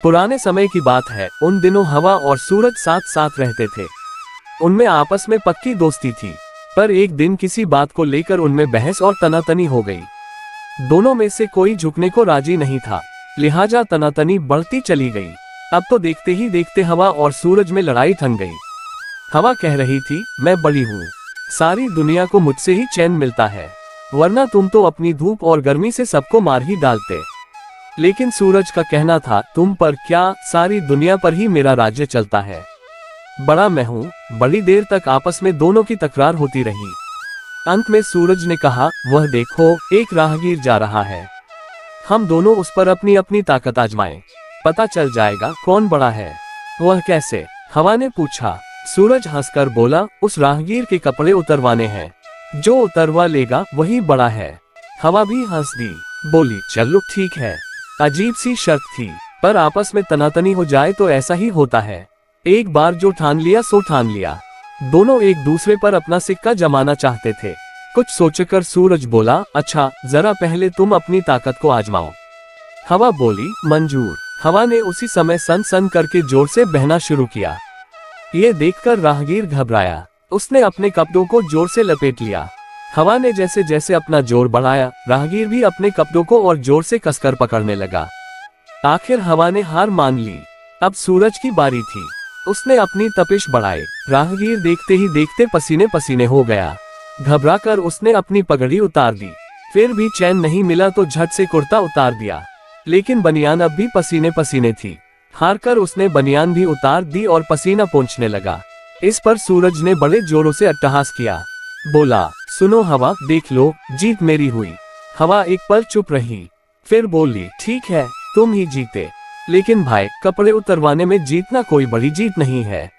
पुराने समय की बात है। उन दिनों हवा और सूरज साथ साथ रहते थे। उनमें आपस में पक्की दोस्ती थी। पर एक दिन किसी बात को लेकर उनमें बहस और तनातनी हो गई। दोनों में से कोई झुकने को राजी नहीं था, लिहाजा तनातनी बढ़ती चली गई। अब तो देखते ही देखते हवा और सूरज में लड़ाई थम गई। हवा कह रही थी, मैं बड़ी हूँ, सारी दुनिया को मुझसे ही चैन मिलता है, वरना तुम तो अपनी धूप और गर्मी से सबको मार ही डालते। लेकिन सूरज का कहना था, तुम पर क्या, सारी दुनिया पर ही मेरा राज्य चलता है, बड़ा मैं हूँ। बड़ी देर तक आपस में दोनों की तकरार होती रही। अंत में सूरज ने कहा, वह देखो, एक राहगीर जा रहा है, हम दोनों उस पर अपनी अपनी ताकत आजमाएं, पता चल जाएगा कौन बड़ा है। वह कैसे? हवा ने पूछा। सूरज हंसकर बोला, उस राहगीर के कपड़े उतरवाने हैं, जो उतरवा लेगा वही बड़ा है। हवा भी हंस दी, बोली, चलो ठीक है। अजीब सी शर्त थी, पर आपस में तनातनी हो जाए तो ऐसा ही होता है। एक बार जो ठान लिया सो ठान लिया। दोनों एक दूसरे पर अपना सिक्का जमाना चाहते थे। कुछ सोचकर सूरज बोला, अच्छा, जरा पहले तुम अपनी ताकत को आजमाओ। हवा बोली, मंजूर। हवा ने उसी समय सन सन करके जोर से बहना शुरू किया। ये देखकर राहगीर घबराया। उसने अपने कपड़ों को जोर से लपेट लिया। हवा ने जैसे जैसे अपना जोर बढ़ाया, राहगीर भी अपने कपड़ों को और जोर से कसकर पकड़ने लगा। आखिर हवा ने हार मान ली। अब सूरज की बारी थी। उसने अपनी तपिश बढ़ाई। राहगीर देखते ही देखते पसीने पसीने हो गया। घबराकर उसने अपनी पगड़ी उतार दी। फिर भी चैन नहीं मिला तो झट से कुर्ता उतार दिया, लेकिन बनियान अब भी पसीने पसीने थी। हारकर उसने बनियान भी उतार दी और पसीना पोंछने लगा। इस पर सूरज ने बड़े जोरों से अट्टहास किया। बोला, सुनो हवा, देख लो, जीत मेरी हुई। हवा एक पल चुप रही, फिर बोली, ठीक है, तुम ही जीते। लेकिन भाई, कपड़े उतरवाने में जीतना कोई बड़ी जीत नहीं है।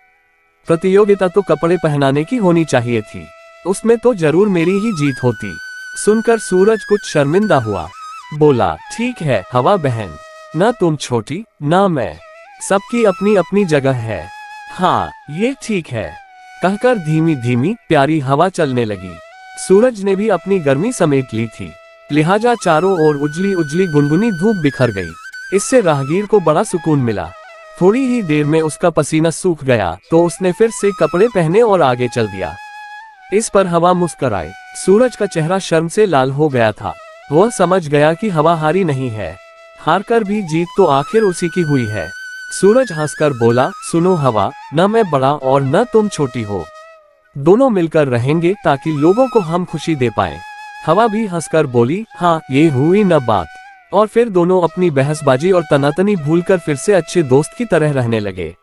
प्रतियोगिता तो कपड़े पहनाने की होनी चाहिए थी, उसमें तो जरूर मेरी ही जीत होती। सुनकर सूरज कुछ शर्मिंदा हुआ। बोला, ठीक है हवा बहन, न तुम छोटी न मैं, सबकी अपनी अपनी जगह है। हाँ, ये ठीक है। कहकर धीमी धीमी प्यारी हवा चलने लगी। सूरज ने भी अपनी गर्मी समेट ली थी, लिहाजा चारों ओर उजली उजली गुनगुनी धूप बिखर गई। इससे राहगीर को बड़ा सुकून मिला। थोड़ी ही देर में उसका पसीना सूख गया तो उसने फिर से कपड़े पहने और आगे चल दिया। इस पर हवा मुस्कुराई। सूरज का चेहरा शर्म से लाल हो गया था। वह समझ गया कि हवा हारी नहीं है, हारकर भी जीत तो आखिर उसी की हुई है। सूरज हंसकर बोला, सुनो हवा, न मैं बड़ा और न तुम छोटी हो, दोनों मिलकर रहेंगे ताकि लोगों को हम खुशी दे पाएं। हवा भी हंसकर बोली, हाँ, ये हुई न बात। और फिर दोनों अपनी बहसबाजी और तनातनी भूलकर फिर से अच्छे दोस्त की तरह रहने लगे।